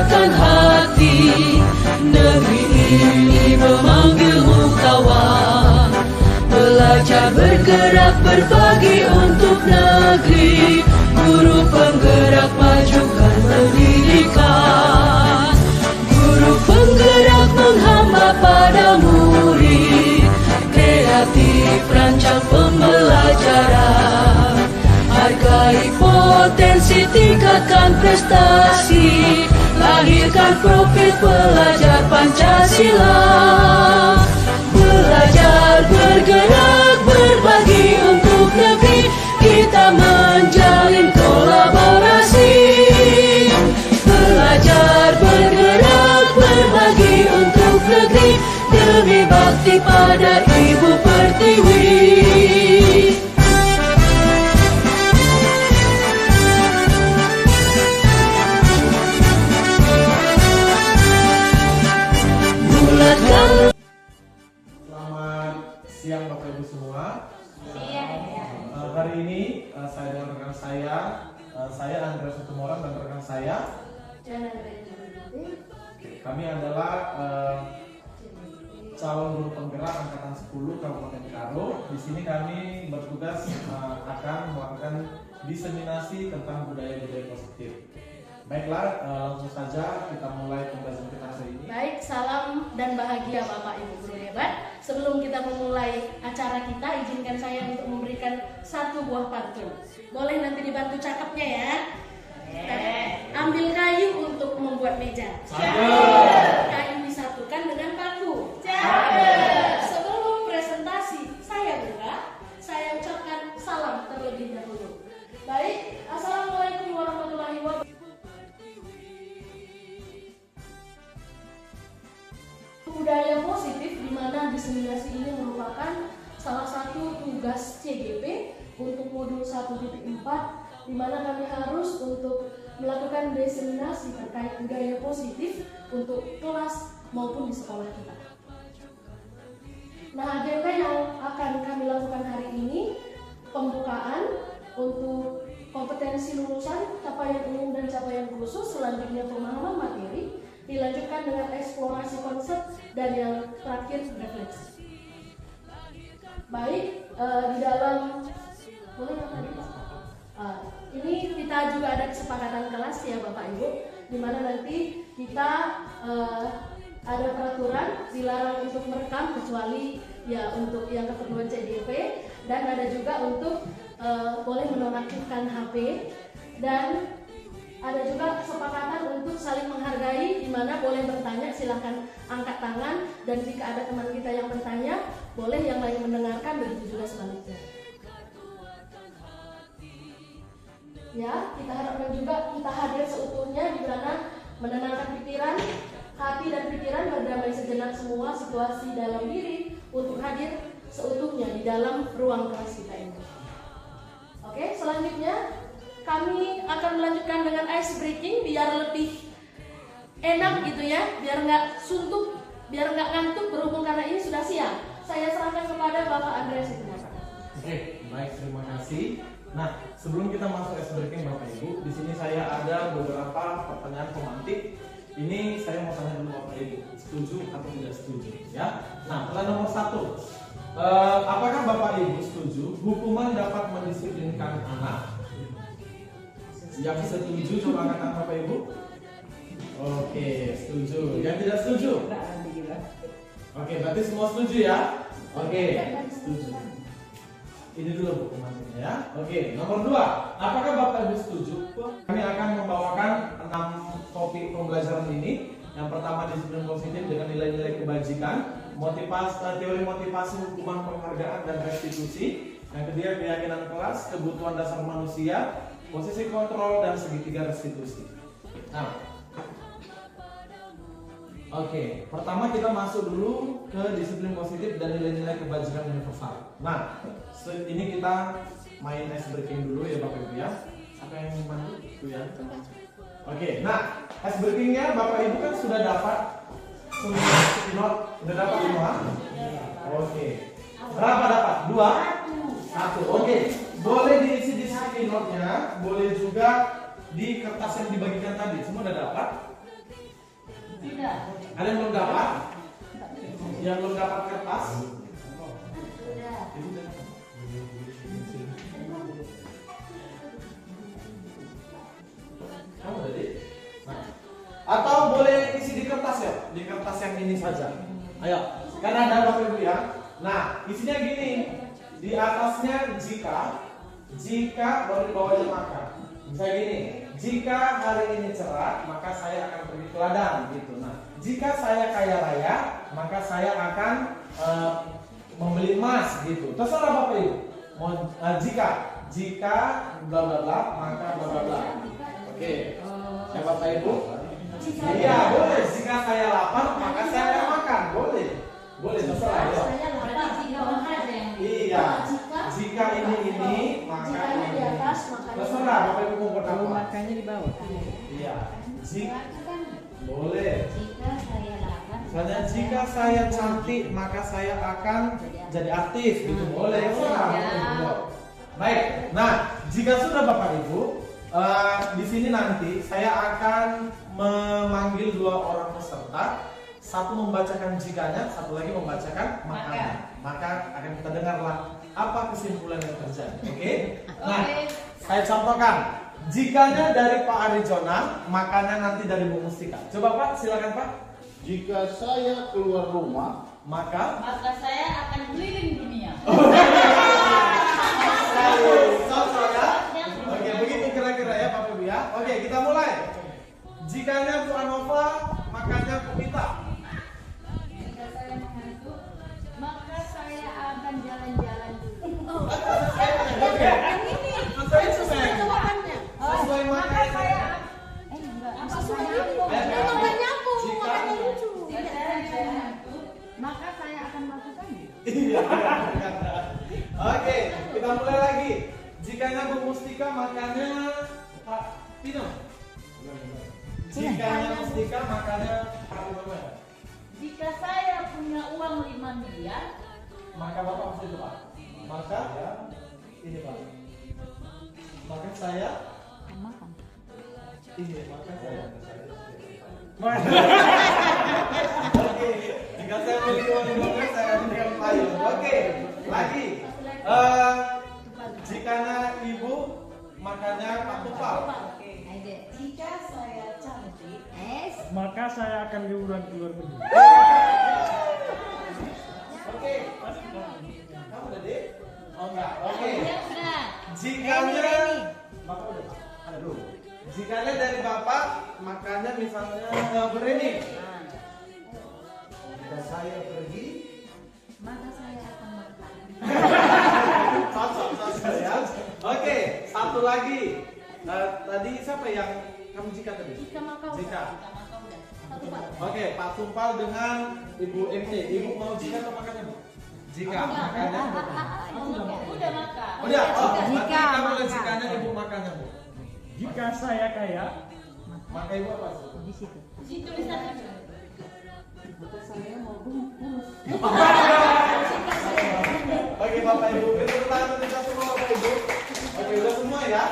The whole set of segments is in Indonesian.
menggerakkan hati. Negeri ini memanggilmu kawan, belajar bergerak berbagi untuk negeri. Guru penggerak majukan pendidikan, guru penggerak menghamba pada murid. Kreatif rancang pembelajaran, hargai potensi, tingkatkan prestasi, lahirkan profil pelajar Pancasila. Belajar bergerak berbagi untuk negeri, kita menjalin kolaborasi. Belajar bergerak berbagi untuk negeri, demi bakti pada Ibu Pertiwi. Selamat siang Bapak Ibu semua. Hari ini saya dan rekan saya Andreas Sutumorang dan rekan saya. Kami adalah calon guru penggerak angkatan 10 Kabupaten Karo. Di sini kami bertugas akan melakukan diseminasi tentang budaya-budaya positif. Baiklah, langsung saja kita mulai pembahasan kita hari ini. Baik, salam dan bahagia Bapak Ibu guru hebat. Sebelum kita memulai acara kita, izinkan saya untuk memberikan satu buah pantun. Boleh nanti dibantu cakapnya ya. Ambil kayu untuk membuat meja. Kayu disatukan dengan paku. Sebelum presentasi saya buka, saya ucapkan salam terlebih dahulu. Baik, assalamualaikum warahmatullahi wabarakatuh. Budaya positif, di mana diseminasi ini merupakan salah satu tugas CGP untuk modul 1.4, di mana kami harus untuk melakukan diseminasi terkait budaya positif untuk kelas maupun di sekolah kita. Nah, agenda yang akan kami lakukan hari ini, pembukaan untuk kompetensi lulusan, capaian umum dan capaian khusus, selanjutnya pemahaman materi, dilanjutkan dengan eksplorasi konsep, dan yang terakhir refleksi. Baik, di dalam boleh nggak tadi Pak? Ini kita juga ada kesepakatan kelas ya Bapak Ibu, di mana nanti kita ada peraturan dilarang untuk merekam kecuali ya untuk yang keperluan CDP, dan ada juga untuk boleh menonaktifkan HP, dan ada juga kesepakatan untuk saling menghargai, di mana boleh bertanya silahkan angkat tangan, dan jika ada teman kita yang bertanya boleh yang lain mendengarkan, begitu juga sebaliknya. Ya, kita harapkan juga kita hadir seutuhnya, di mana menenangkan pikiran, hati dan pikiran, berdamai sejenak semua situasi dalam diri untuk hadir seutuhnya di dalam ruang kelas kita ini. Oke, selanjutnya kami akan melanjutkan dengan ice breaking biar lebih enak gitu ya, biar nggak suntuk, biar nggak ngantuk, berhubung karena ini sudah siang. Saya serahkan kepada Bapak Andreas Sutumorang. Oke, baik, terima kasih. Nah, sebelum kita masuk ice breaking Bapak Ibu, di sini saya ada beberapa pertanyaan pemantik. Ini saya mau tanya dulu Bapak Ibu, setuju atau tidak setuju ya? Nah, pertanyaan nomor 1, apakah Bapak Ibu setuju hukuman dapat mendisiplinkan anak? Yang setuju coba angkat Bapak Ibu. Oke, setuju. Yang tidak setuju? Oke, berarti semua setuju ya? Oke, setuju. Ini dulu hukumannya ya. Oke, nomor 2, apakah Bapak Ibu setuju? Kami akan membawakan 6 topik pembelajaran ini. Yang pertama disiplin positif dengan nilai-nilai kebajikan, teori motivasi, hukuman penghargaan dan restitusi. Yang kedua keyakinan kelas, kebutuhan dasar manusia, posisi kontrol, dan segitiga restitusi. Nah, oke, pertama kita masuk dulu ke disiplin positif dan nilai-nilai kebajikan universal. Nah, ini kita main ice breaking dulu ya Bapak Ibu ya. Siapa yang bantu? Itu ya. Oke, nah ice breakingnya Bapak Ibu kan sudah dapat semua sticky note, sudah dapat semua? Oke. Berapa dapat? 2? 1. Oke. Boleh diisi di sticky note-nya, boleh juga di kertas yang dibagikan tadi. Semua udah dapat? Ada yang belum dapat? Yang belum dapat kertas? Kamu tadi? Atau boleh isi di kertas ya? Di kertas yang ini saja. Ayo, kan ada Bapak Ibu ya. Nah, isinya gini. Di atasnya jika baru di bawahnya maka. Misalnya gini, jika hari ini cerah, maka saya akan pergi ke ladang gitu. Nah, jika saya kaya raya, maka saya akan membeli emas gitu. Terserah Bapak Ibu. Jika bla bla bla, maka bla bla bla. Oke. Ya Bapak Ibu? Iya, boleh. Jika saya lapar, maka saya akan makan. Boleh. Boleh, terserah ya. Iya. Jika ini, maka Jikanya di atas, makanya terserah Bapak Ibu mau Kalau berapa. makannya di bawah. Iya. Boleh. Jika saya lapar, Misalnya jika saya cantik, maka saya akan jadi artis. Gitu boleh. Terserah Bapak Ibu. Baik. Nah, jika sudah Bapak Ibu, di sini nanti saya akan memanggil 2 orang peserta. Satu membacakan jikanya, satu lagi membacakan makanya. Maka akan kita dengarlah apa kesimpulan yang terjadi. Oke? Nah, saya contohkan. Jikanya dari Pak Arijona, makanya nanti dari Bu Mustika. Coba Pak, silakan Pak. Jika saya keluar rumah, Maka saya akan keliling dunia. cocok ya? Oke, begitu kira-kira ya Pak Ibu ya. Oke, kita mulai. Jikanya Bu Anova, makanya Bu Mita. Jika saya mengantuk, maka saya akan jalan-jalan dulu. Oke. Saya sesuai. Sesuai Maka makanya. saya enggak. Apa Sesuai nyambung? nyambung. Jika Makanya lucu. Jika saya mengantuk, maka saya akan melakukannya. Iya. Oke, kita mulai lagi. Jikanya Bu Mustika, makanya Pak Pino. Jikanya Mustika, makanya Pak Pino. Jika saya punya uang 5 miliar, Maka Bapak mesti itu Pak. Maka ya, ini Pak. Maka saya makan. ini maka saya. Oke, jika saya miliki uang 5 miliar, saya akan berikan payung. Oke, lagi. Jikanya Ibu, makanya Pak Tupal. Jika saya cantik, Maka saya akan liburan ke luar negeri. Oke. Kamu udah deh? Oh enggak. Oke. ya udah. Jikanya Bapak udah Pak. Ada dulu. Jikanya dari Bapak, makanya misalnya Bereni. Jika saya pergi, Maka saya akan makan. cocok ya. Oke, satu lagi. Tadi siapa yang kamu jika tadi? Jika maka Jika. satu Pak. Oke, Pak Tumpal dengan Ibu MT. Ibu mau jika atau makannya Bu? Jika, makannya. Udah makan. Udah, oh, Jika berarti kamu makan. jikanya Ibu makannya Bu. Jika saya kaya, Maka Ibu apa sih? Di situ tulisannya. Oke Bapak Ibu, kita bertahan untuk kita semua Bapak Ibu. Oke, udah semua ya.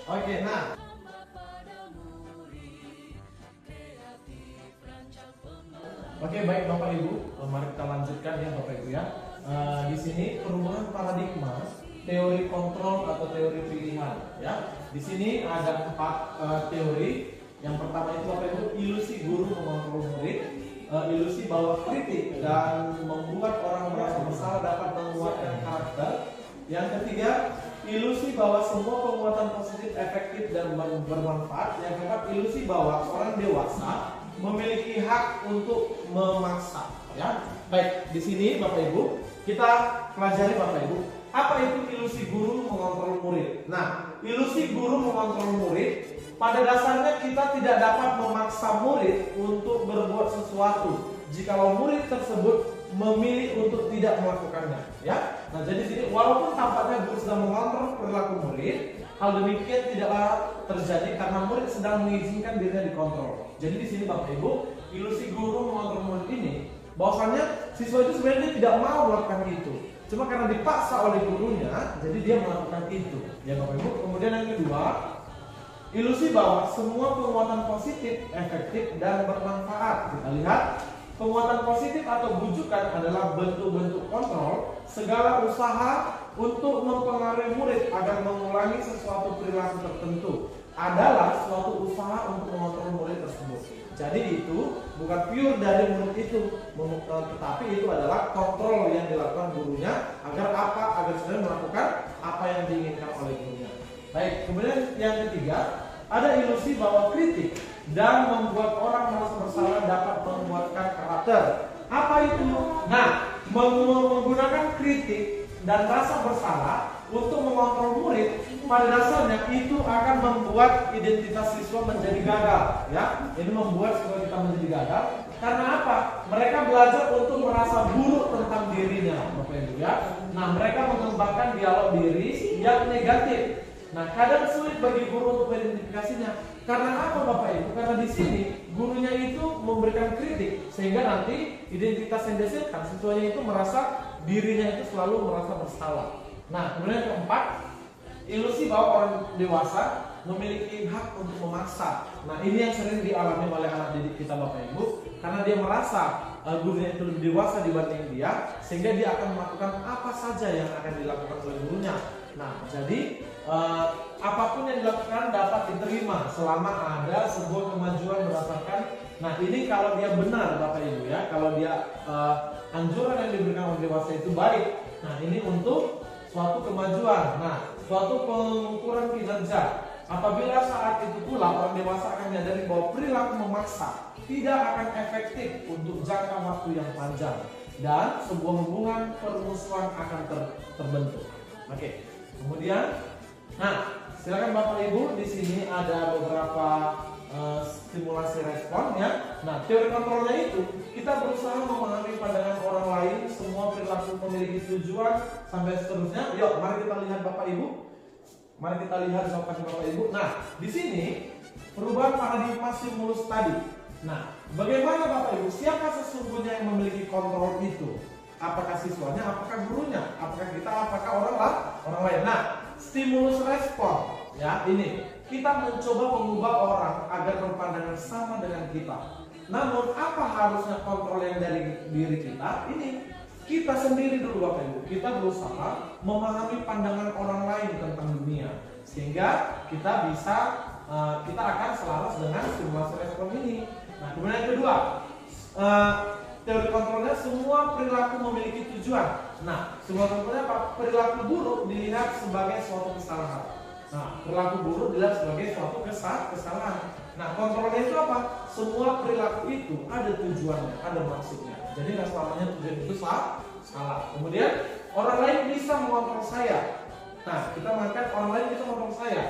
Oke, nah. Oke, baik Bapak Ibu, mari kita lanjutkan ya Bapak Ibu ya. Di sini perubahan paradigma teori kontrol atau teori pilihan ya. Di sini ada 4 teori. Yang pertama itu Bapak Ibu, ilusi guru mengontrol murid. Ilusi bahwa kritik dan membuat orang merasa bersalah dapat menguatkan karakter. Yang ketiga, ilusi bahwa semua penguatan positif efektif dan bermanfaat. Yang keempat, ilusi bahwa orang dewasa memiliki hak untuk memaksa. Ya, baik. Di sini Bapak Ibu, kita pelajari Bapak Ibu. Apa itu ilusi guru mengontrol murid? Nah, ilusi guru mengontrol murid pada dasarnya kita tidak dapat memaksa murid untuk berbuat sesuatu jikalau murid tersebut memilih untuk tidak melakukannya, ya. Nah, jadi sini walaupun tampaknya guru sedang mengontrol perilaku murid, hal demikian tidaklah terjadi karena murid sedang mengizinkan dirinya dikontrol. Jadi di sini Bapak Ibu, ilusi guru mengontrol murid ini bahwasannya siswa itu sebenarnya tidak mau melakukan itu. Cuma karena dipaksa oleh gurunya, jadi dia melakukan itu. Ya Bapak Ibu. Kemudian yang kedua, ilusi bahwa semua penguatan positif efektif dan bermanfaat. Kita lihat, penguatan positif atau bujukan adalah bentuk-bentuk kontrol segala usaha untuk mempengaruhi murid agar mengulangi sesuatu perilaku tertentu adalah suatu usaha untuk mengontrol murid tersebut. Jadi itu bukan pure dari murid itu, tetapi itu adalah kontrol yang dilakukan gurunya agar sudah melakukan apa yang diinginkan oleh gurunya. Baik, kemudian yang ketiga, ada ilusi bahwa kritik dan membuat orang merasa bersalah dapat menguatkan karakter. Apa itu? Nah, menggunakan kritik dan rasa bersalah untuk mengontrol murid, pada dasarnya itu akan membuat identitas siswa menjadi gagal, ya. Ini membuat siswa kita menjadi gagal. Karena apa? Mereka belajar untuk merasa buruk tentang dirinya, Bapak Ibu, ya. Nah, mereka mengembangkan dialog diri yang negatif. Nah, kadang sulit bagi guru untuk mengidentifikasinya. Karena apa, Bapak Ibu? Karena di sini gurunya itu memberikan kritik sehingga nanti identitas yang dihasilkan siswanya itu merasa dirinya itu selalu merasa bersalah. Nah, kemudian yang keempat, ilusi bahwa orang dewasa memiliki hak untuk memaksa. Nah, ini yang sering dialami oleh anak didik kita, Bapak Ibu, karena dia merasa gurunya itu lebih dewasa dibanding dia, sehingga dia akan melakukan apa saja yang akan dilakukan oleh gurunya. Nah, jadi apapun yang dilakukan dapat diterima selama ada sebuah kemajuan berdasarkan. Nah, ini kalau dia benar, Bapak Ibu, ya, kalau dia anjuran yang diberikan oleh dewasa itu baik. Nah, ini untuk suatu kemajuan. Nah, suatu pengukuran kinerja. Apabila saat itu pula orang dewasa akan menyadari bahwa perilaku memaksa tidak akan efektif untuk jangka waktu yang panjang dan sebuah hubungan permusuhan akan terbentuk. Oke. Kemudian, nah, silakan Bapak Ibu, di sini ada beberapa stimulasi respon, ya. Nah, teori kontrolnya itu kita berusaha memahami pandangan orang lain, semua perilaku memiliki tujuan sampai seterusnya. Yuk, mari kita lihat Bapak Ibu. Mari kita lihat jawaban Bapak Ibu. Nah, di sini perubahan paradigma stimulus tadi. Nah, bagaimana Bapak Ibu? Siapa sesungguhnya yang memiliki kontrol itu? Apakah siswanya, apakah gurunya, apakah kita, apakah orang lain? Nah, stimulus respon, ya, ini kita mencoba mengubah orang agar berpandangan sama dengan kita. Namun, apa harusnya kontrol yang dari diri kita? Ini kita sendiri dulu, Bapak Ibu. Kita berusaha memahami pandangan orang lain tentang dunia, sehingga kita bisa kita akan selaras dengan stimulasi respon ini. Nah, kemudian yang kedua, teori kontrolnya semua perilaku memiliki tujuan. Nah, semua kontrolnya apa? Perilaku buruk dilihat sebagai suatu kesalahan. Nah, perilaku buruk dilihat sebagai suatu kesalahan. Nah, kontrolnya itu apa? Semua perilaku itu ada tujuannya, ada maksudnya. Jadi nggak selamanya tujuan itu salah. Kemudian orang lain bisa mengontrol saya. Nah, kita mengatakan orang lain bisa mengontrol saya.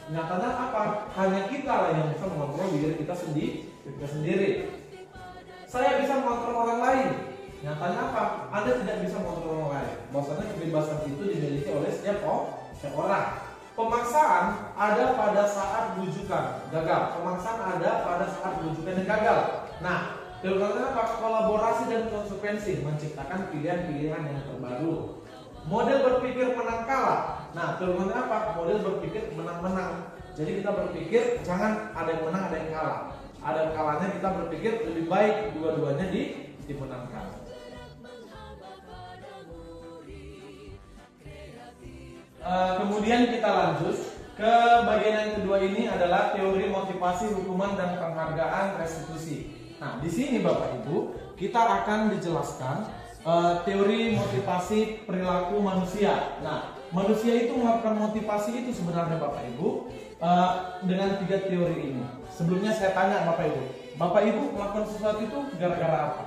Nyatanya apa? Hanya kita lah yang bisa mengontrol diri kita sendiri. Saya bisa mengontrol orang lain. Nyatanya apa? Anda tidak bisa mengontrol orang lain. Bahwasanya kebebasan itu dimiliki oleh setiap orang. Pemaksaan ada pada saat bujukan gagal. Pemaksaan ada pada saat bujukan yang gagal. Nah, teorinya apa? Kolaborasi dan konsekuensi menciptakan pilihan-pilihan yang terbaru. Model berpikir menang kalah. Nah, teorinya apa? Model berpikir menang-menang. Jadi kita berpikir jangan ada yang menang, ada yang kalah. Ada yang kalahnya kita berpikir lebih baik dua-duanya dimenangkan. Kemudian kita lanjut ke bagian yang kedua, ini adalah teori motivasi, hukuman, dan penghargaan restitusi. Nah, di sini Bapak Ibu kita akan dijelaskan teori motivasi perilaku manusia. Nah, manusia itu melakukan motivasi itu sebenarnya Bapak Ibu dengan 3 teori ini. Sebelumnya saya tanya Bapak Ibu melakukan sesuatu itu gara-gara apa?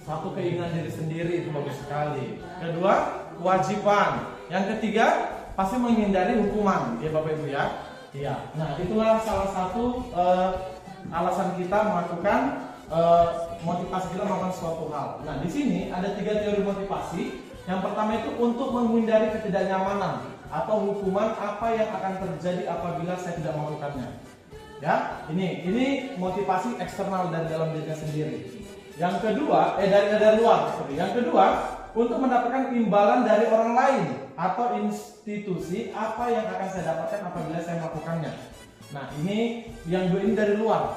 Satu, keinginan diri sendiri, itu bagus sekali. Kedua, kewajiban. Yang ketiga, pasti menghindari hukuman, ya Bapak Ibu, ya. Iya. Nah, itulah salah satu alasan kita melakukan motivasi kita melakukan suatu hal. Nah, di sini ada 3 teori motivasi. Yang pertama itu untuk menghindari ketidaknyamanan atau hukuman apa yang akan terjadi apabila saya tidak melakukannya. Ya, ini motivasi eksternal dari dalam diri sendiri. Yang kedua, dari luar. Yang kedua, untuk mendapatkan imbalan dari orang lain atau institusi apa yang akan saya dapatkan apabila saya melakukannya. Nah, ini yang dua ini dari luar,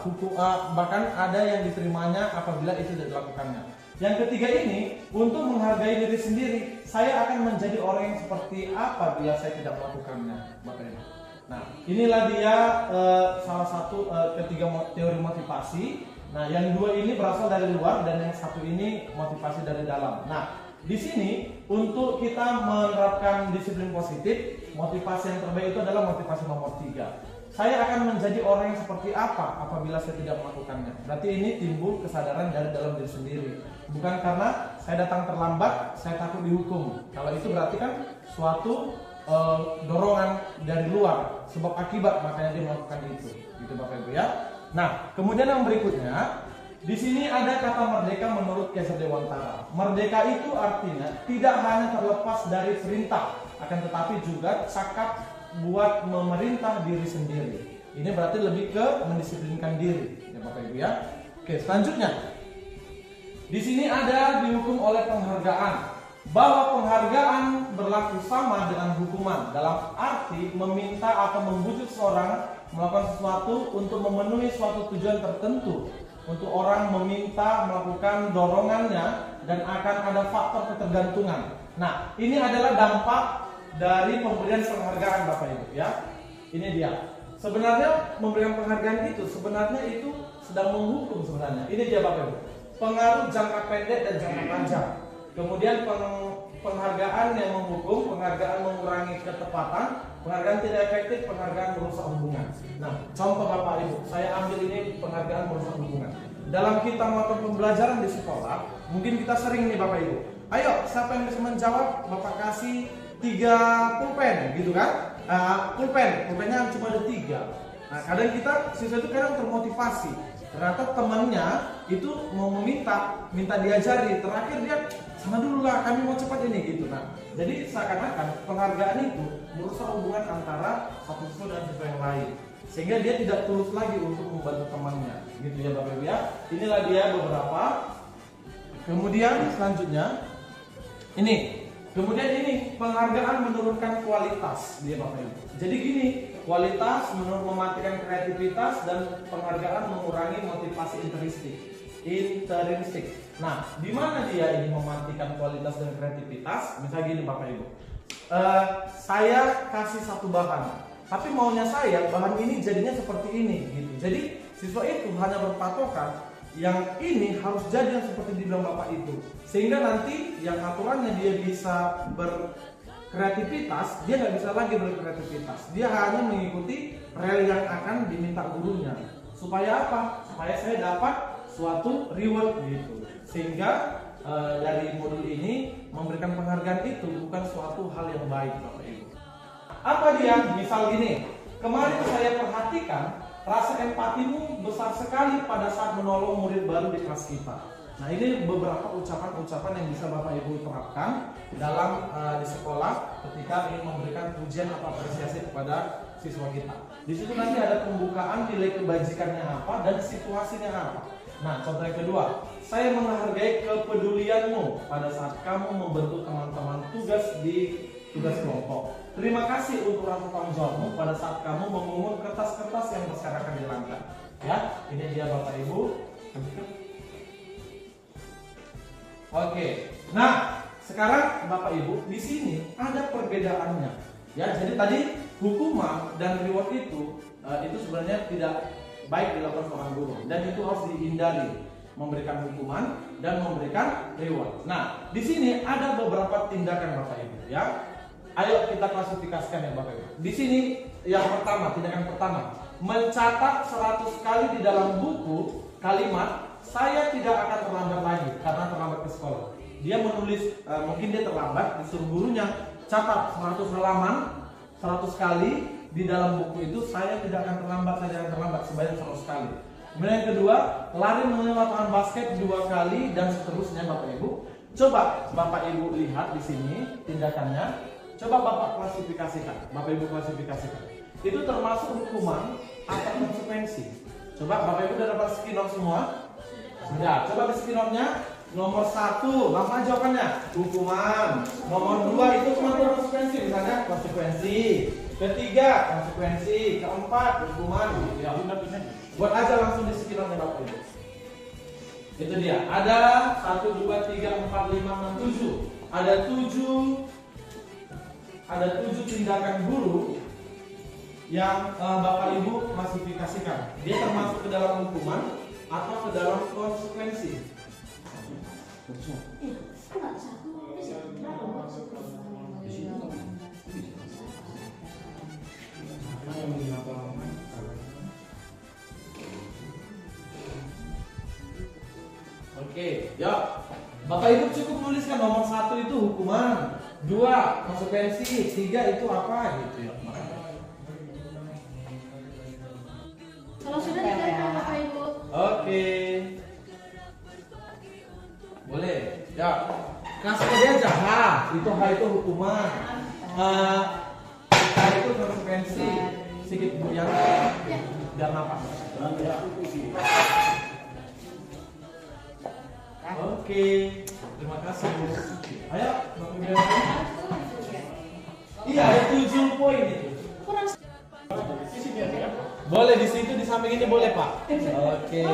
bahkan ada yang diterimanya apabila itu tidak dilakukannya. Yang ketiga ini, untuk menghargai diri sendiri, saya akan menjadi orang yang seperti apa bila saya tidak melakukannya, Bapak Ibu. Nah, inilah dia salah satu ketiga teori motivasi. Nah, yang dua ini berasal dari luar dan yang satu ini motivasi dari dalam. Nah, di sini untuk kita menerapkan disiplin positif, motivasi yang terbaik itu adalah motivasi nomor 3. Saya akan menjadi orang yang seperti apa apabila saya tidak melakukannya. Berarti ini timbul kesadaran dari dalam diri sendiri. Bukan karena saya datang terlambat, saya takut dihukum. Kalau itu berarti kan suatu dorongan dari luar, sebab akibat makanya dia melakukan itu. Gitu Bapak Ibu ya. Nah, kemudian yang berikutnya, di sini ada kata merdeka menurut Kaiser Dewantara. Merdeka itu artinya tidak hanya terlepas dari perintah, akan tetapi juga cakap buat memerintah diri sendiri. Ini berarti lebih ke mendisiplinkan diri, ya Bapak Ibu ya. Oke, selanjutnya. Di sini ada dihukum oleh penghargaan. Bahwa penghargaan berlaku sama dengan hukuman dalam arti meminta atau membujuk seorang melakukan sesuatu untuk memenuhi suatu tujuan tertentu. Untuk orang meminta melakukan dorongannya dan akan ada faktor ketergantungan. Nah, ini adalah dampak dari pemberian penghargaan Bapak Ibu ya. Ini dia. Sebenarnya memberikan penghargaan itu sebenarnya itu sedang menghukum sebenarnya. Ini dia Bapak Ibu. Pengaruh jangka pendek dan jangka panjang. Kemudian penghargaan yang menghukum, penghargaan mengurangi ketepatan, penghargaan tidak efektif, penghargaan merusak hubungan. Nah, contoh Bapak Ibu, saya ambil ini penghargaan merusak hubungan. Dalam kita melakukan pembelajaran di sekolah, mungkin kita sering nih Bapak Ibu. Ayo, siapa yang bisa menjawab? Bapak kasih 3 pulpen, gitu kan? Pulpennya cuma ada 3. Nah, kadang kita siswa itu kadang termotivasi. Ternyata temannya itu mau minta diajari, terakhir dia sama dulu lah, kami mau cepat ini gitu. Nah, jadi seakan-akan penghargaan itu merusak hubungan antara satu siswa dan siswa yang lain, sehingga dia tidak tulus lagi untuk membantu temannya, gitu ya Bapak Ibu ya. Inilah dia beberapa. Kemudian selanjutnya ini penghargaan menurunkan kualitas dia Bapak Ibu. Jadi gini, kualitas mematikan kreativitas dan penghargaan mengurangi motivasi intrinsik. Nah, di mana dia ini mematikan kualitas dan kreativitas? Misalnya gini Bapak Ibu, saya kasih satu bahan, tapi maunya saya bahan ini jadinya seperti ini, gitu. Jadi siswa itu hanya berpatokan yang ini harus jadi yang seperti dibilang Bapak itu, sehingga nanti yang aturannya dia bisa berkreativitas, dia nggak bisa lagi berkreativitas. Dia hanya mengikuti rel yang akan diminta gurunya. Supaya apa? Supaya saya dapat suatu reward gitu. Sehingga dari modul ini memberikan penghargaan itu bukan suatu hal yang baik Bapak Ibu. Apa dia? Misal gini, kemarin saya perhatikan rasa empatimu besar sekali pada saat menolong murid baru di kelas kita. Nah, ini beberapa ucapan-ucapan yang bisa Bapak Ibu terapkan dalam di sekolah ketika ingin memberikan pujian atau apresiasi kepada siswa kita. Di situ nanti ada pembukaan nilai kebajikannya apa dan situasinya apa. Nah, contoh yang kedua, saya menghargai kepedulianmu pada saat kamu membantu teman-teman tugas di tugas kelompok. Terima kasih untuk rasa tanggung jawabmu pada saat kamu memungut kertas-kertas yang berserakan di lantai. Ya, ini dia Bapak Ibu. Oke. Nah, sekarang Bapak Ibu di sini ada perbedaannya. Ya, jadi tadi hukuman dan reward itu sebenarnya tidak baik dilakukan seorang guru dan itu harus dihindari, memberikan hukuman dan memberikan reward. Nah, di sini ada beberapa tindakan Bapak Ibu ya. Ayo kita klasifikasikan ya Bapak Ibu. Di sini yang pertama, tindakan pertama, mencatat 100 kali di dalam buku kalimat saya tidak akan terlambat lagi karena terlambat ke sekolah. Dia menulis, mungkin dia terlambat, disuruh gurunya catat 100 halaman 100 kali di dalam buku itu, saya tidak akan terlambat sebanyak 100 kali. Kemudian yang kedua, lari melalui lapangan basket 2 kali dan seterusnya Bapak Ibu. Coba Bapak Ibu lihat di sini tindakannya. Coba Bapak klasifikasikan, Bapak Ibu klasifikasikan. Itu termasuk hukuman atau konsekuensi? Coba Bapak Ibu udah dapat skinor semua? Sudah, coba di skinornya Nomor 1, langsung jawabannya hukuman. Nomor 2 itu pengatur konsekuensi, misalnya konsekuensi. Ketiga konsekuensi, keempat hukuman. Ya udah buat aja langsung di sekiranya Bapak Ibu. Itu dia. Ada 1, 2, 3, 4, 5, 6, 7. Ada 7 tindakan guru yang Bapak Ibu klasifikasikan. Dia termasuk ke dalam hukuman atau ke dalam konsekuensi. Oke, ya. Bapak Ibu cukup tuliskan nomor 1 itu hukuman, 2 konsekuensi, 3 itu apa gitu ya. Kalau sudah dikatakan Bapak Ibu. Oke. Boleh. Ya. Kasih dia aja H, itu hukuman. H itu konsekuensi. Sedikit yang biar napas. Oke. Terima kasih. Ayo, Bapak Ibu. Iya, ada 7 poin itu. Boleh di situ di samping ini boleh Pak. Oke.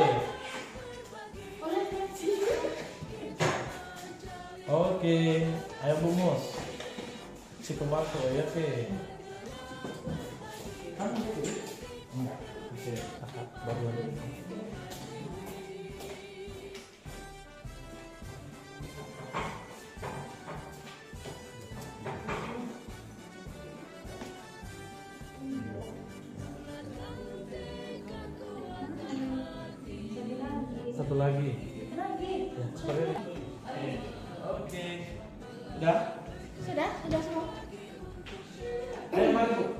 Oke. Ayo Bu Mus. Si pembantu ya oke. Enggak. Oke. Baru. Satu lagi. Ya, seperti ini. Oke. Sudah? Sudah semua. Ayo mari Bu.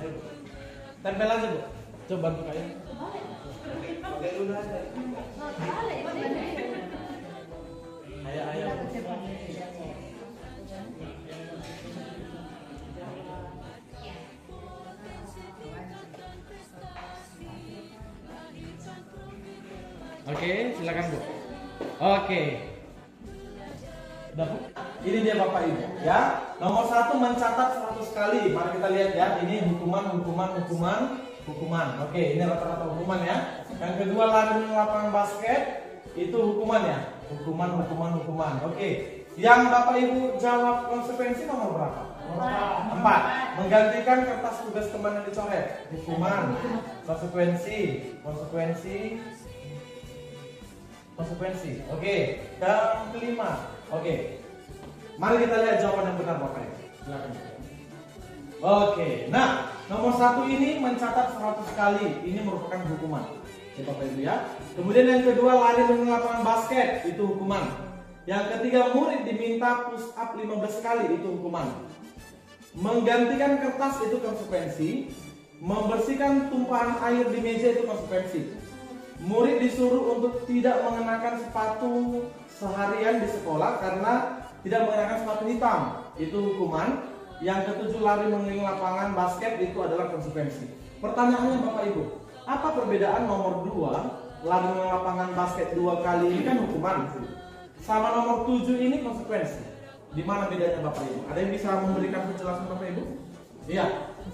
Ayo Bu. Tempel aja Bu. Coba bantu kayak. Ayo. Oke, silakan Bu. Oke. Udah Bu? Ini dia Bapak Ibu, ya. Nomor 1 mencatat 100 kali. Mari kita lihat ya. Ini hukuman. Oke, ini rata-rata hukuman ya. Yang kedua lari di lapangan basket, itu hukuman ya. Hukuman. Oke. Yang Bapak Ibu jawab konsekuensi nomor berapa? Nomor 4. Menggantikan kertas tugas teman yang dicoret. Hukuman. Konsekuensi. Oke. Yang kelima. Oke. Mari kita lihat jawaban yang benar Bapak Ibu. Silakan. Oke. Nah, nomor 1 ini mencatat 100 kali. Ini merupakan hukuman. Ya Bapak Ibu ya. Kemudian yang kedua lari di lapangan basket, itu hukuman. Yang ketiga murid diminta push up 15 kali, itu hukuman. Menggantikan kertas itu konsekuensi. Membersihkan tumpahan air di meja itu konsekuensi. Murid disuruh untuk tidak mengenakan sepatu seharian di sekolah karena tidak mengenakan sepatu hitam, itu hukuman. Yang ketujuh lari mengelilingi lapangan basket, itu adalah konsekuensi. Pertanyaannya Bapak Ibu, apa perbedaan nomor 2 lari mengelilingi lapangan basket 2 kali ini kan hukuman, sama nomor 7 ini konsekuensi? Di mana bedanya Bapak Ibu? Ada yang bisa memberikan penjelasan Bapak Ibu? Iya,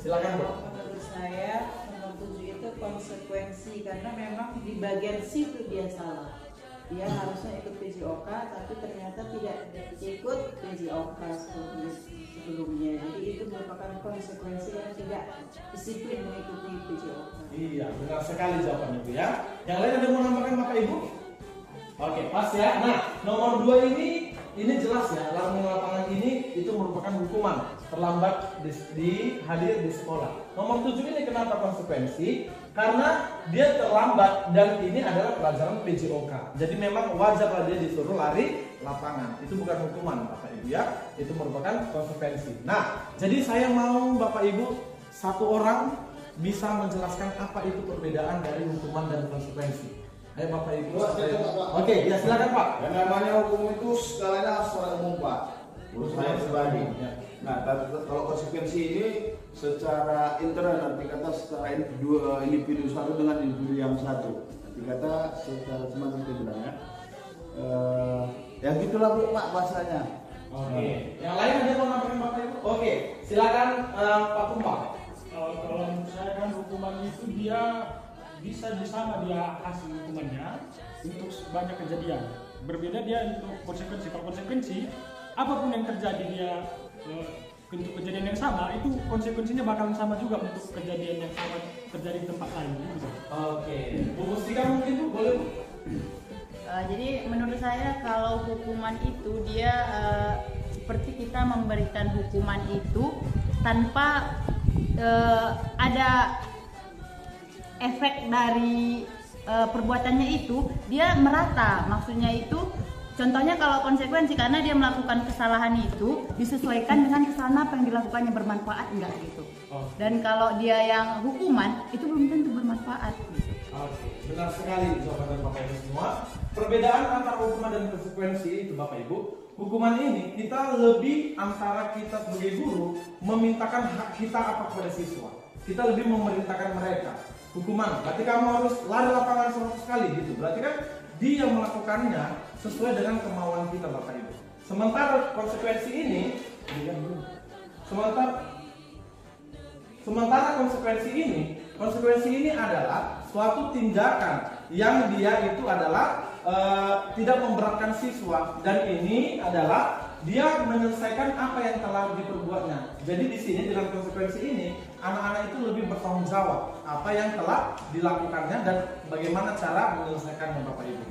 silakan Bu. Menurut saya nomor 7 itu konsekuensi karena memang di bagian situ dia salah. Dia harusnya ikut PJOK tapi ternyata tidak ikut PJOK sebelumnya. Jadi itu merupakan konsekuensi yang tidak disiplin mengikuti PJOK. Iya, benar sekali jawabannya Bu ya. Yang lain ada mau nambahkan Bapak Ibu? Oke, pas ya. Nah, nomor 2 ini jelas ya, lari lapangan ini itu merupakan hukuman terlambat hadir di sekolah. Nomor 7 ini kenapa konsekuensi? Karena dia terlambat dan ini adalah pelajaran PJOK. Jadi memang wajar dia disuruh lari lapangan. Itu bukan hukuman Bapak Ibu ya. Itu merupakan konsekuensi. Nah, jadi saya mau Bapak Ibu satu orang bisa menjelaskan apa itu perbedaan dari hukuman dan konsekuensi. Ayo Bapak Ibu. Oke, ya silakan Pak. Yang namanya hukum itu skalanya secara umum Pak. Menurut saya pribadi. Nah, kalau konsekuensi ini secara internal, arti kata secara individu satu dengan individu yang satu. Arti kata secara semacam itu bilang ya. Ya gitulah Bu Pak bahasanya. Oke. Yang lain ada mau nambahkan Bapak Ibu? Oke, silakan Pak Tumpah. Kalau menurut saya kan hukuman itu dia bisa di sana dia hasil hukumannya untuk banyak kejadian. Berbeda dia untuk konsekuensi. Kalau konsekuensi apapun yang terjadi dia untuk kejadian yang sama itu konsekuensinya bakalan sama juga untuk kejadian yang sama terjadi di tempat lain. Gitu. Oke. Bu Mustika mungkin Bu boleh Bu? Jadi menurut saya kalau hukuman itu dia seperti kita memberikan hukuman itu tanpa ada efek dari perbuatannya itu, dia merata. Maksudnya itu contohnya kalau konsekuensi karena dia melakukan kesalahan itu disesuaikan dengan kesalahan apa yang dilakukannya, bermanfaat enggak gitu. Dan kalau dia yang hukuman itu belum tentu bermanfaat gitu. Oke, benar sekali jawaban Bapak Ibu semua. Perbedaan antara hukuman dan konsekuensi itu Bapak Ibu, hukuman ini kita lebih antara kita sebagai guru memintakan hak kita apa kepada siswa. Kita lebih memerintahkan mereka. Hukuman, berarti kamu harus lari lapangan 100 kali gitu. Berarti kan dia melakukannya sesuai dengan kemauan kita Bapak Ibu. Sementara konsekuensi ini, sementara konsekuensi ini adalah suatu tindakan yang dia itu adalah tidak memberatkan siswa, dan ini adalah dia menyelesaikan apa yang telah diperbuatnya. Jadi di sini dalam konsekuensi ini anak-anak itu lebih bertanggung jawab apa yang telah dilakukannya dan bagaimana cara menyelesaikannya Bapak Ibu.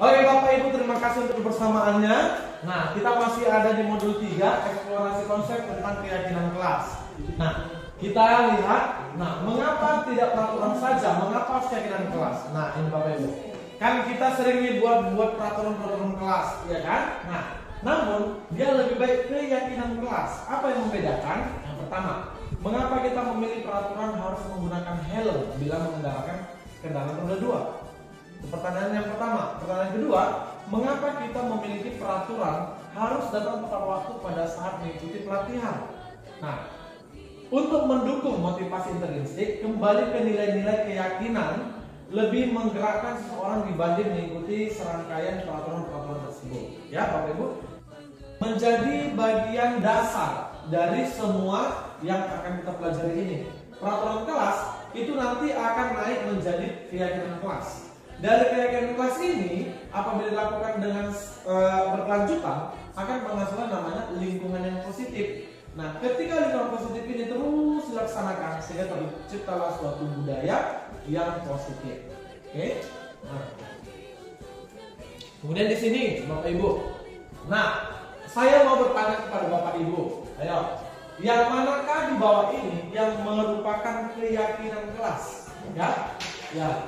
Oke Bapak Ibu, terima kasih untuk kebersamaannya. Nah, kita masih ada di modul 3, eksplorasi konsep tentang keyakinan kelas. Nah, kita lihat, mengapa tidak peraturan saja, mengapa harus keyakinan kelas? Nah, ini Bapak Ibu. Kan kita sering buat peraturan kelas, ya kan? Nah, namun dia lebih baik keyakinan kelas. Apa yang membedakan? Yang pertama, mengapa kita memilih peraturan harus menggunakan helm bila mengendarakan kendaraan roda 2? Pertanyaan yang pertama. Pertanyaan kedua, mengapa kita memiliki peraturan harus datang tepat waktu pada saat mengikuti pelatihan? Nah, untuk mendukung motivasi intrinsik, kembali ke nilai-nilai keyakinan lebih menggerakkan seseorang dibanding mengikuti serangkaian peraturan-peraturan tersebut. Ya, Bapak Ibu, menjadi bagian dasar dari semua yang akan kita pelajari ini. Peraturan kelas itu nanti akan naik menjadi keyakinan kelas. Dari keyakinan kelas ini, apabila dilakukan dengan berkelanjutan, akan menghasilkan namanya lingkungan yang positif. Nah, ketika lingkungan positif ini terus dilaksanakan, sehingga terciptalah suatu budaya yang positif. Oke? Nah. Kemudian di sini, Bapak Ibu. Nah, saya mau bertanya kepada Bapak Ibu. Ayo, yang manakah di bawah ini yang merupakan keyakinan kelas? Ya,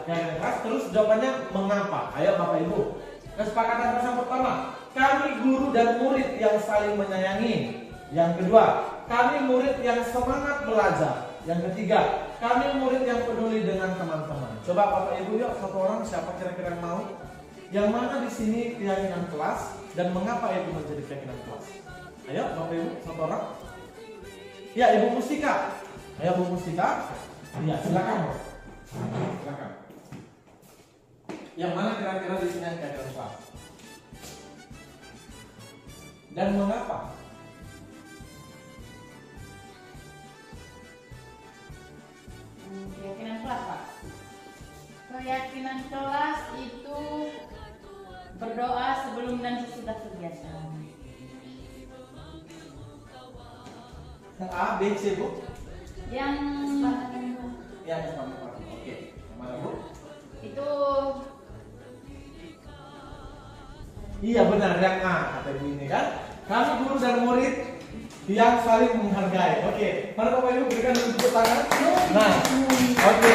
keyakinan kelas. Terus jawabannya mengapa? Ayo Bapak Ibu. Kesepakatan kelas yang pertama, kami guru dan murid yang saling menyayangi. Yang kedua, kami murid yang semangat belajar. Yang ketiga, kami murid yang peduli dengan teman-teman. Coba Bapak Ibu yuk, satu orang siapa kira-kira yang mau? Yang mana di sini keyakinan kelas dan mengapa itu menjadi keyakinan kelas? Ayo Bapak Ibu, satu orang. Ya, Ibu Mustika. Ayo Bu Mustika. Iya, silakan. Silakan. Yang mana kira-kira di sini yang keyakinan kelas? Dan mengapa? Keyakinan kelas, Pak. Keyakinan kelas itu berdoa sebelum dan sesudah kegiatan. Yang A, B, C, Bu? Yang Oke. Yang mana, Bu? itu Iya benar, yang A kata Ibu ini kan. Kami guru dan murid yang saling menghargai. Oke, mari Bapak Ibu berikan tepuk tangan. Nah, oke.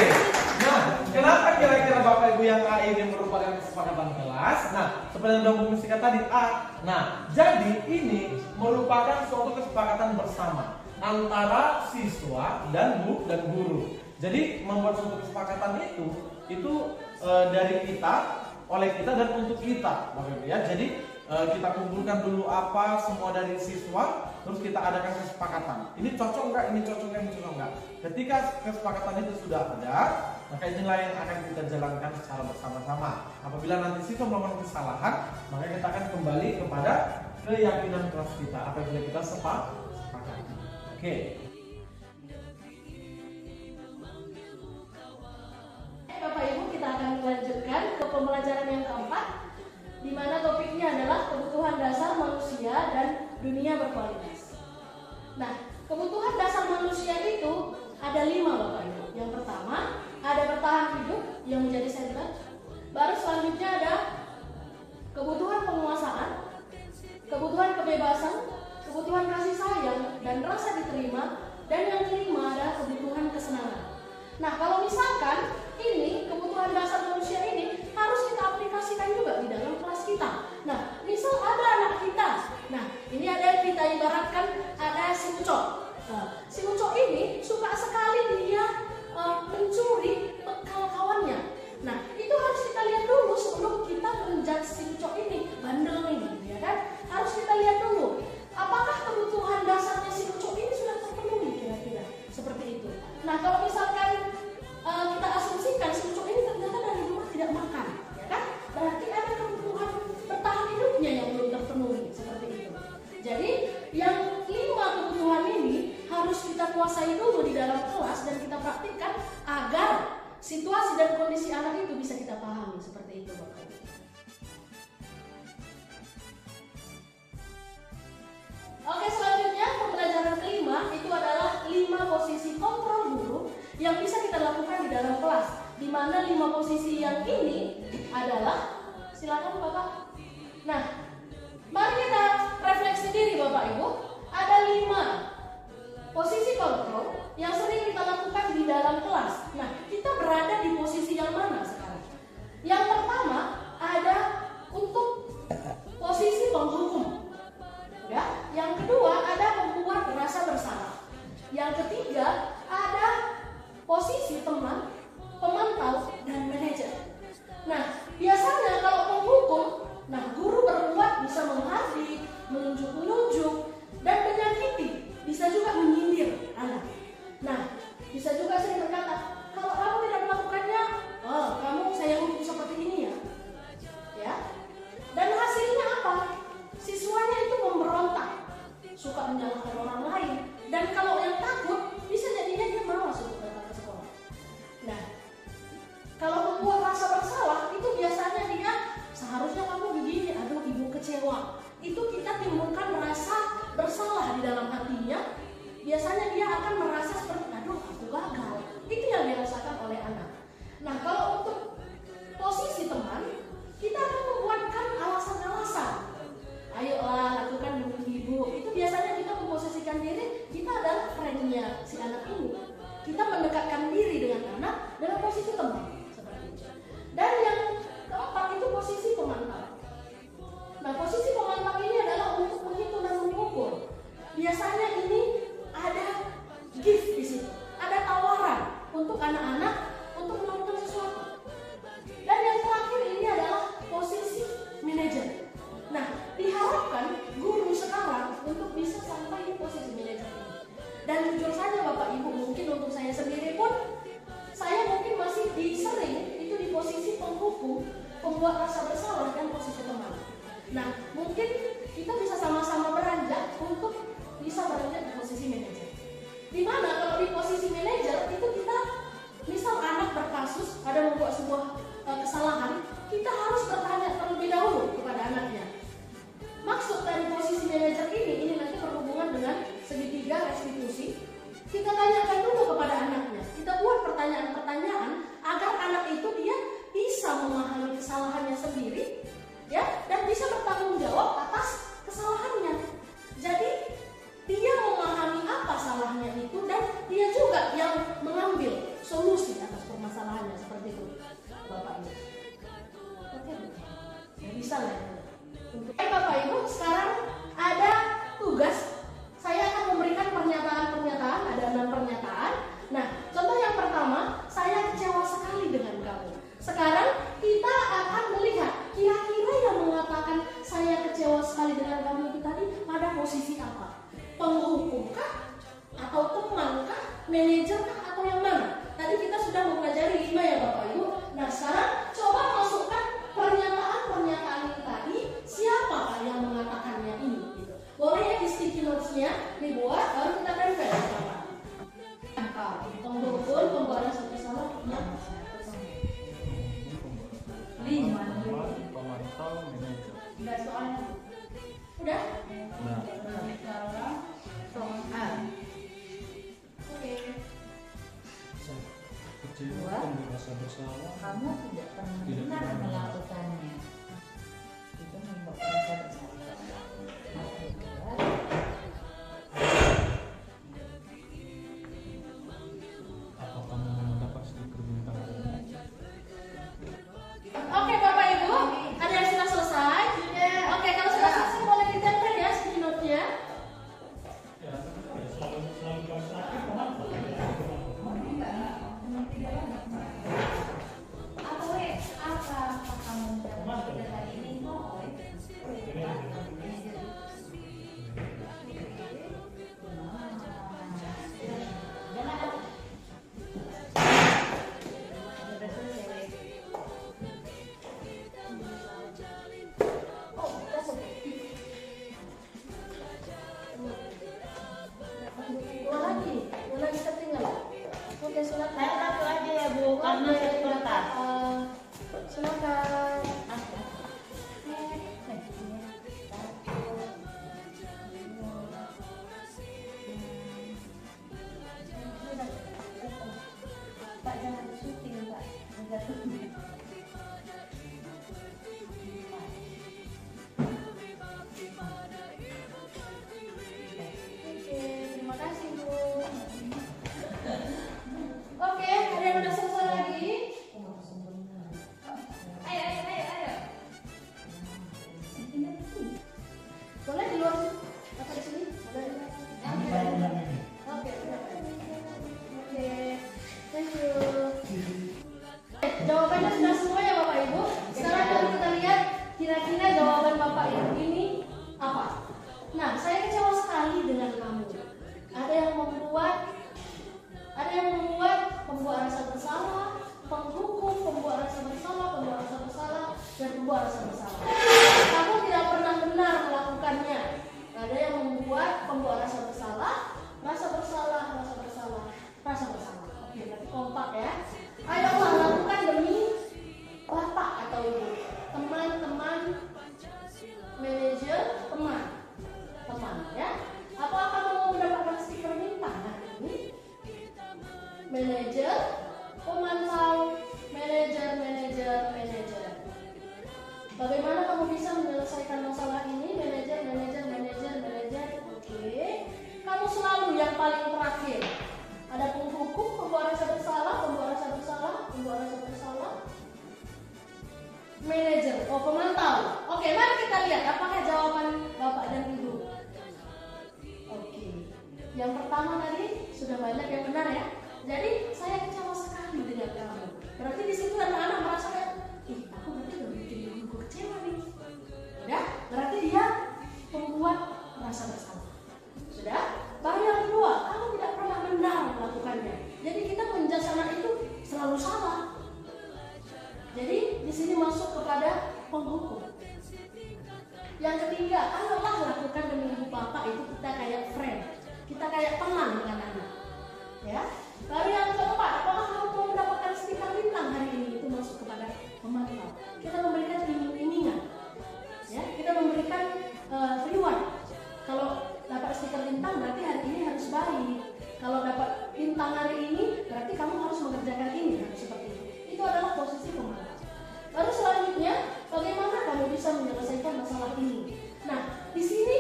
Nah, kenapa kira-kira Bapak Ibu yang A ini merupakan kesepakatan kelas? Nah, seperti yang sudah Mustika tadi A. Nah, jadi ini merupakan suatu kesepakatan bersama antara siswa dan guru. Jadi membuat suatu kesepakatan itu dari kita, oleh kita dan untuk kita, Bapak Ibu ya. Jadi kita kumpulkan dulu apa semua dari siswa, terus kita adakan kesepakatan. Ini cocok nggak? Ini cocok nggak? Ini cocok nggak? Ketika kesepakatan itu sudah ada, maka inilah yang akan kita jalankan secara bersama-sama. Apabila nanti siswa melakukan kesalahan, maka kita akan kembali kepada keyakinan kelas kita apabila kita sepakat. Oke. Bapak Ibu, kita akan melanjutkan ke pembelajaran yang keempat, di mana topiknya adalah kebutuhan dasar manusia dan dunia berkualitas. Nah, kebutuhan dasar manusia itu ada 5 Bapak Ibu. Yang pertama, ada bertahan hidup yang menjadi sentral. Baru selanjutnya ada kebutuhan penguasaan, kebutuhan kebebasan, kebutuhan kasih sayang dan rasa diterima, dan yang kelima ada kebutuhan kesenangan. Nah, kalau misalkan ini kebutuhan dasar manusia ini harus kita aplikasikan juga di dalam kelas kita. Nah, misal ada anak kita. Nah, ini ada yang kita ibaratkan ada si Ucok. Nah, si Ucok ini suka sekali dia mencuri bekal kawannya. Nah, itu harus kita lihat dulu sebelum kita menjudge si Ucok ini bandel ini, ya kan? Harus kita lihat dulu apakah kebutuhan dasarnya si Ucok ini sudah terpenuhi kira-kira seperti itu. Nah, kalau misalkan kita asumsikan si Ucok ini ternyata dari rumah tidak makan, ya kan? Berarti ada kebutuhan bertahan hidupnya yang belum terpenuhi seperti itu. Jadi yang 5 kebutuhan ini harus kita kuasai dulu di dalam kelas dan kita praktikkan agar situasi dan kondisi anak itu bisa kita pahami seperti itu, Bapak Ibu. Oke, selanjutnya pembelajaran kelima itu adalah 5 posisi kontrol guru yang bisa kita lakukan di dalam kelas. Di mana 5 posisi yang ini adalah, silakan Bapak. Nah, mari kita refleksi diri Bapak Ibu. Ada 5 posisi kontrol yang sering kita lakukan di dalam kelas. Nah, kita berada di posisi yang mana sekarang? Yang pertama ada untuk posisi penghukum. Ya, yang kedua ada membuat rasa bersalah. Yang ketiga ada posisi teman, pemantau, dan manajer. Nah, biasanya kalau penghukum, nah guru berbuat bisa menghardik, menunjuk-nunjuk, dan menyakiti, bisa juga menyindir anak. Nah, bisa juga sering berkata, kalau kamu tidak melakukannya, oh kamu saya hukum seperti ini ya. Ya. Dan hasilnya apa? Siswanya itu memberontak, suka menyalahkan orang lain, dan kalau yang takut bisa jadinya dia malas untuk datang ke sekolah. Nah, kalau membuat rasa bersalah itu biasanya dia seharusnya kamu begini, aduh ibu kecewa. Itu kita timbulkan rasa bersalah di dalam hatinya. Biasanya dia akan merasa seperti aduh aku gagal. Itu yang dirasakan oleh anak. Nah, kalau untuk posisi teman, kita akan membuatkan alasan-alasan. Ayolah lakukan dulu ibu. Itu biasanya kita memposisikan diri kita adalah friendnya si anak ini. Kita mendekatkan diri dengan anak dalam posisi teman seperti itu. Dan yang keempat itu posisi pemantau. Nah, posisi pemantau ini adalah untuk menghitung dan mengukur. Biasanya ini ada gift di situ, ada tawaran untuk anak-anak untuk melakukan sesuatu. Dan yang terakhir ini adalah posisi manajer. Nah, diharapkan guru sekarang untuk bisa sampai di posisi manajer ini. Dan jujur saja Bapak Ibu, mungkin untuk saya sendiri pun, saya mungkin masih sering itu di posisi penghukum, pembuat rasa bersalah, dan posisi teman. Nah, mungkin kita bisa sama-sama beranjak untuk bisa beranjak di posisi manajer. Dimana kalau di posisi manajer itu kita, misal anak berkasus, ada membuat sebuah kesalahan, kita harus bertanya terlebih dahulu kepada anaknya. Maksud dari posisi manajer ini nanti berhubungan dengan segitiga restitusi. Kita tanyakan dulu kepada anaknya. Kita buat pertanyaan-pertanyaan agar anak itu dia bisa memahami kesalahannya sendiri, ya, dan bisa bertanggung jawab atas kesalahannya. Jadi dia memahami apa salahnya itu dan dia juga yang mengambil solusi atas permasalahannya seperti itu, Bapak Ibu. Oke, ya bisa lah. Bapak Ibu, sekarang ada tugas. Saya akan memberikan pernyataan-pernyataan, ada 6 pernyataan. Nah, contoh yang pertama, saya kecewa sekali dengan kamu. Sekarang kita akan melihat kira-kira yang mengatakan saya kecewa sekali dengan kamu itu tadi pada posisi apa? Penghukum, pembuat rasa bersalah, ya. 5. Pemantau, manajer. Udah soalnya. Udah? Nah, Soal. Oke. Kecewa, merasa bersalah. Kamu tidak pernah benar melakukannya. Itu membuat merasa bersalah. Maka kedua, Apa kamu mau mendapat stiker bintang? Oke Bapak Ibu, ada yang sudah selesai? Oke, kalau sudah selesai boleh ditempel ya sticky note-nya. apa kamu mendapat hari ini? Dua lagi tertinggal. Oke, silakan. Saya satu aja ya Bu, karena Oke, satu kertas. silakan. Pak jangan syuting Pak. Oke, terima kasih Bu. Oke, ada yang udah selesai lagi? Ayo. Boleh di luar atau di sini? Boleh. Oke. Thank you. Jawabannya sudah semua ya Bapak Ibu. Sekarang kalau kita lihat kira-kira jawaban Bapak Ibu ini apa? Nah, saya kecewa sekali dengan kamu. Ada yang membuat pembuat rasa bersalah, penghukum, pembuat rasa bersalah, dan pembuat rasa bersalah. Kamu tidak pernah benar melakukannya. Ada yang membuat pembuat rasa bersalah. Oke, berarti kompak ya. Ayo Allah lakukan demi bapak atau ibu, teman-teman, manajer, teman ya. Apa kamu mau mendapatkan stiker bintang hari ini? Manajer, pemantau, manajer. Bagaimana kamu bisa menyelesaikan masalah ini? Manajer. Oke. Kamu selalu yang paling terakhir. Ada penghukum, pembuat rasa bersalah. Manajer, pemantau. Oke, mari kita lihat apakah jawaban Bapak dan Ibu. Oke. Yang pertama tadi sudah banyak yang benar ya. Jadi saya kecewa sekali dengan kamu. Berarti di situ anak-anak merasa kayak, aku berarti udah bikin ibuku kecewa nih. Udah, berarti dia pembuat rasa bersalah. Sudah. Baru yang kedua, kamu tidak pernah benar melakukannya. Jadi kita menjudge anak itu selalu salah. Jadi di sini masuk kepada penghukum. Yang ketiga, kalaulah lakukan demi ibu bapak itu kita kayak friend, kita kayak teman dengan anak. Ya. Lalu yang keempat, apakah kamu mau mendapatkan stiker bintang hari ini? Itu masuk kepada pemantau. Kita memberikan iming-imingan. Ya, kita memberikan reward. Kalau dapat stiker bintang berarti hari ini harus baik. Kalau dapat bintang hari ini berarti kamu harus mengerjakan ini, seperti itu. Itu adalah posisi pemantau. Lalu selanjutnya, bagaimana kamu bisa menyelesaikan masalah ini? Nah, di sini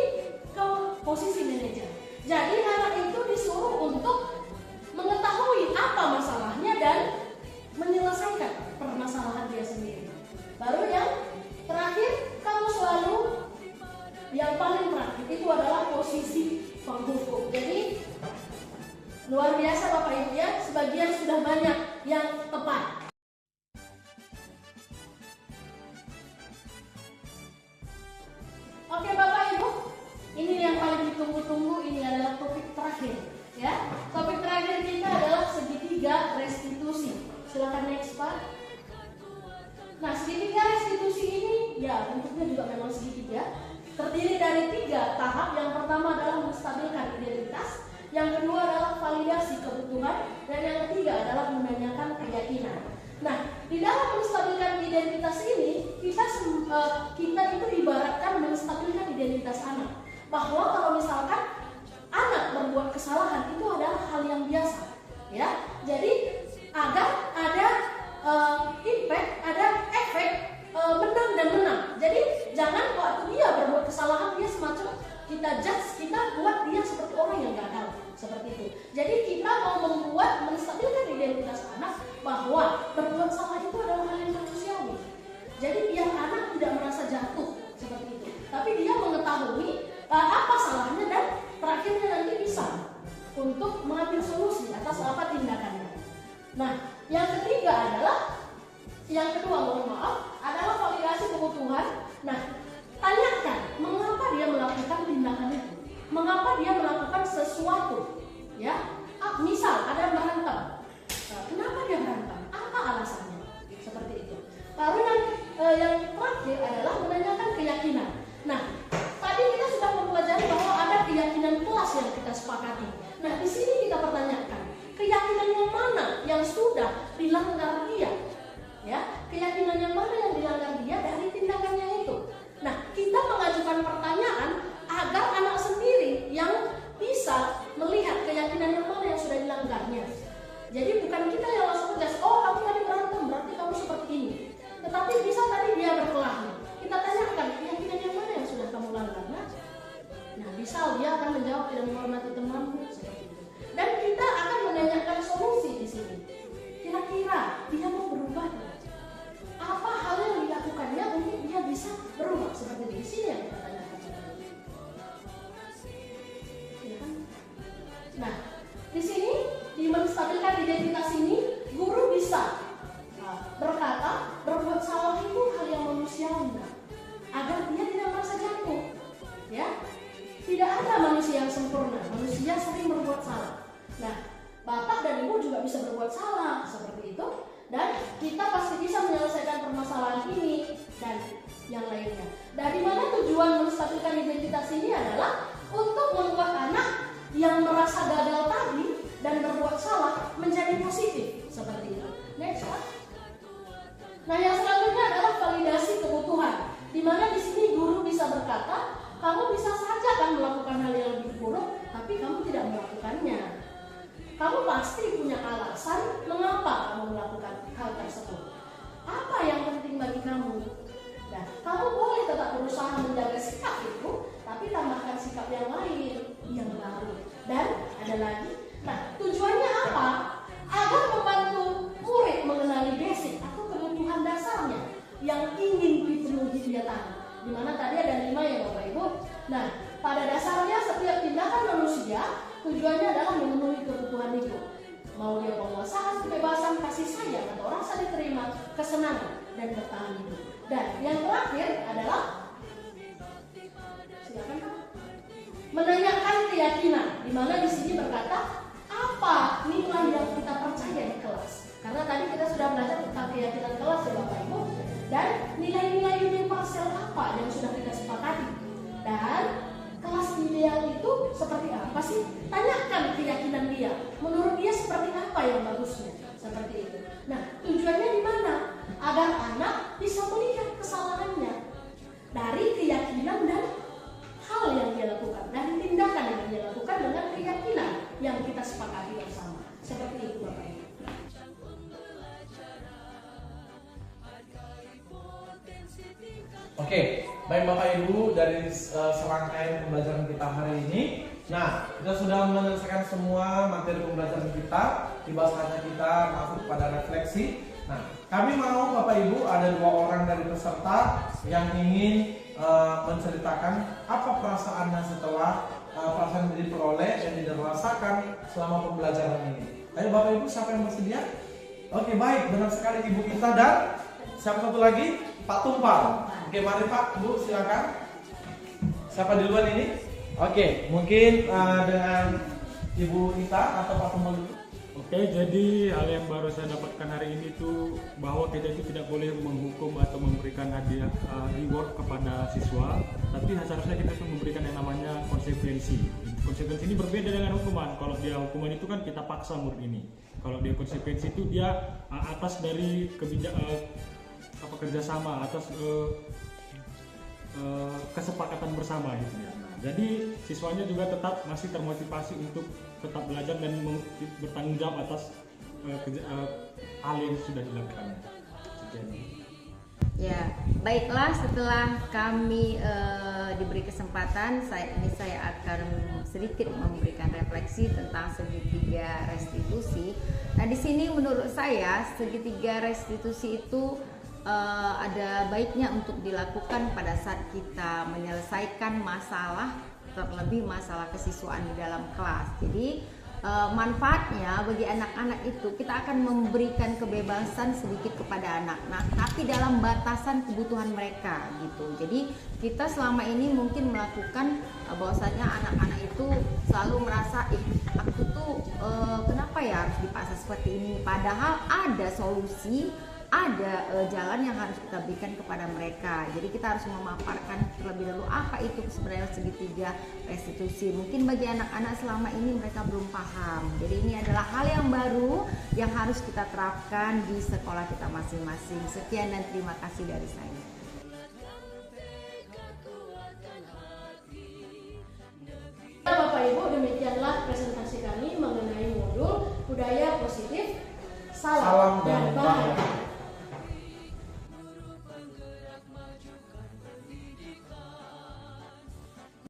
ke posisi manajer. Jadi anak itu disuruh untuk mengetahui apa masalahnya dan menyelesaikan permasalahan dia sendiri. Baru yang terakhir, kamu selalu yang paling terakhir itu adalah posisi penghukum. Jadi luar biasa Bapak Ibu ya, sebagian sudah banyak yang tepat. Oke Bapak Ibu, ini yang paling ditunggu-tunggu, ini adalah topik terakhir ya. Topik terakhir kita adalah segitiga restitusi. Silakan next Pak. Nah, segitiga restitusi ini ya bentuknya juga memang segitiga. Terdiri dari 3 tahap. Yang pertama adalah menstabilkan identitas, yang kedua adalah validasi kebutuhan, dan yang ketiga adalah menanyakan keyakinan. Nah, di dalam menstabilkan identitas ini, kita itu diibaratkan menstabilkan identitas anak. Bahwa kalau misalkan anak berbuat kesalahan itu adalah hal yang biasa, ya. Jadi agar ada impact, ada efek menang dan menang. Jadi jangan waktu dia berbuat kesalahan dia semacam kita judge, kita buat dia seperti orang yang gagal, seperti itu. Jadi kita mau menstabilkan identitas anak bahwa berbuat salah itu adalah hal yang manusiawi. Jadi biar anak tidak merasa jatuh seperti itu, tapi dia mengetahui apa salahnya dan terakhirnya nanti bisa untuk mengambil solusi atas apa tindakannya. Nah, yang kedua mohon maaf adalah validasi kebutuhan. Nah, tanyakan mengapa dia melakukan tindakan itu, mengapa dia melakukan sesuatu, ya. Misal ada berantem, kenapa dia berantem, apa alasannya, seperti itu. Lalu yang terakhir adalah menanyakan keyakinan. Nah, tadi kita sudah mempelajari bahwa ada keyakinan kelas yang kita sepakati. Nah, di sini kita pertanyakan keyakinan yang mana yang sudah dilanggar dia, ya, keyakinan yang mana yang dilanggar dia dari tindakannya itu. Nah, kita mengajukan pertanyaan agar anak sendiri yang bisa melihat keyakinan yang mana yang sudah dilanggarnya. Jadi bukan kita yang langsung tegas, oh kamu tadi berantem berarti kamu seperti ini. Tetapi bisa tadi dia berkelahi. Kita tanyakan keyakinan yang mana yang sudah kamu langgar. Nah, misal dia akan menjawab tidak menghormati temanmu seperti itu. Dan kita akan menanyakan solusi di sini. Kira-kira dia mau berubah? Apa hal yang dilakukannya untuk dia bisa berubah seperti di sini yang kita tanyakan seperti itu. Nah, di sini di menstabilkan identitas ini guru bisa berkata berbuat salah itu hal yang manusiawi agar dia tidak merasa jatuh, ya. Tidak ada manusia yang sempurna, manusia sering berbuat salah. Nah, bapak dan ibu juga bisa berbuat salah seperti itu, dan kita pasti bisa menyelesaikan permasalahan ini dan yang lainnya. Dari mana tujuan menstabilkan identitas ini adalah untuk membuat anak yang merasa gagal tadi dan berbuat salah menjadi positif seperti itu. Next slide. Nah, yang selanjutnya adalah validasi kebutuhan, di mana di sini guru bisa berkata, kamu bisa saja kan melakukan hal yang lebih buruk, tapi kamu tidak melakukannya. Kamu pasti punya alasan mengapa kamu melakukan hal tersebut. Apa yang penting bagi kamu? Nah, kamu boleh tetap berusaha menjaga sikap itu, tapi tambahkan sikap yang lain, yang baru. Dan ada lagi, nah tujuannya apa? Agar membantu murid mengenali basic atau kebutuhan dasarnya yang ingin dipenuhi dia tadi. Dimana tadi ada 5 ya Bapak Ibu. Nah, pada dasarnya setiap tindakan manusia tujuannya adalah memenuhi kebutuhan itu. Mau dia penguasaan, kebebasan, kasih sayang, atau rasa diterima, kesenangan, dan bertahan hidup. Dan yang terakhir adalah silakan Kak, menanyakan keyakinan. Dimana di sini berkata apa nilai yang kita percaya di kelas. Karena tadi kita sudah belajar tentang keyakinan kelas ya Bapak Ibu. Dan nilai-nilai universal apa yang sudah kita sepakati. Dan kelas ideal itu seperti apa sih? Tanyakan keyakinan dia. Menurut dia seperti apa yang bagusnya? Seperti itu. Nah, tujuannya di mana? Agar anak bisa melihat kesalahannya dari keyakinan dan hal yang dia lakukan, dari tindakan yang dia lakukan dengan keyakinan yang kita sepakati bersama. Seperti itu Bapak Ibu. Oke, baik Bapak Ibu, dari serangkaian pembelajaran kita hari ini. Nah, kita sudah menyelesaikan semua materi pembelajaran kita. Tiba saatnya kita masuk pada refleksi. Nah, kami mau Bapak Ibu ada 2 orang dari peserta yang ingin menceritakan apa perasaannya setelah perasaan yang diperoleh dan dirasakan selama pembelajaran ini. Ayo Bapak Ibu, siapa yang bersedia? Oke, baik, benar sekali Ibu kita dan siapa satu lagi? Pak Tumpal. Oke, mari Pak, Bu, silakan. Siapa duluan ini? Oke, mungkin dengan Ibu Ita atau Pak Tumpal dulu. Oke, jadi hal yang baru saya dapatkan hari ini tuh bahwa kita itu tidak boleh menghukum atau memberikan hadiah reward kepada siswa, tapi seharusnya kita tuh memberikan yang namanya konsekuensi. Konsekuensi ini berbeda dengan hukuman. Kalau dia hukuman itu kan kita paksa murid ini. Kalau dia konsekuensi itu dia atas dari kerjasama, atas kesepakatan bersama gitu ya. Jadi siswanya juga tetap masih termotivasi untuk tetap belajar dan bertanggung jawab atas hal yang sudah dilakukan. Ya, baiklah, setelah kami diberi kesempatan, saya akan sedikit memberikan refleksi tentang segitiga restitusi. Nah, di sini menurut saya segitiga restitusi itu ada baiknya untuk dilakukan pada saat kita menyelesaikan masalah, terlebih masalah kesiswaan di dalam kelas. Jadi manfaatnya bagi anak-anak itu kita akan memberikan kebebasan sedikit kepada anak, nah tapi dalam batasan kebutuhan mereka gitu. Jadi kita selama ini mungkin melakukan bahwasanya anak-anak itu selalu merasa aku tuh kenapa ya harus dipaksa seperti ini, padahal ada solusi, ada jalan yang harus kita berikan kepada mereka. Jadi kita harus memaparkan terlebih dahulu apa itu sebenarnya segitiga restitusi. Mungkin bagi anak-anak selama ini mereka belum paham. Jadi ini adalah hal yang baru yang harus kita terapkan di sekolah kita masing-masing. Sekian dan terima kasih dari saya. Bapak Ibu, demikianlah presentasi kami mengenai modul budaya positif. Salam dan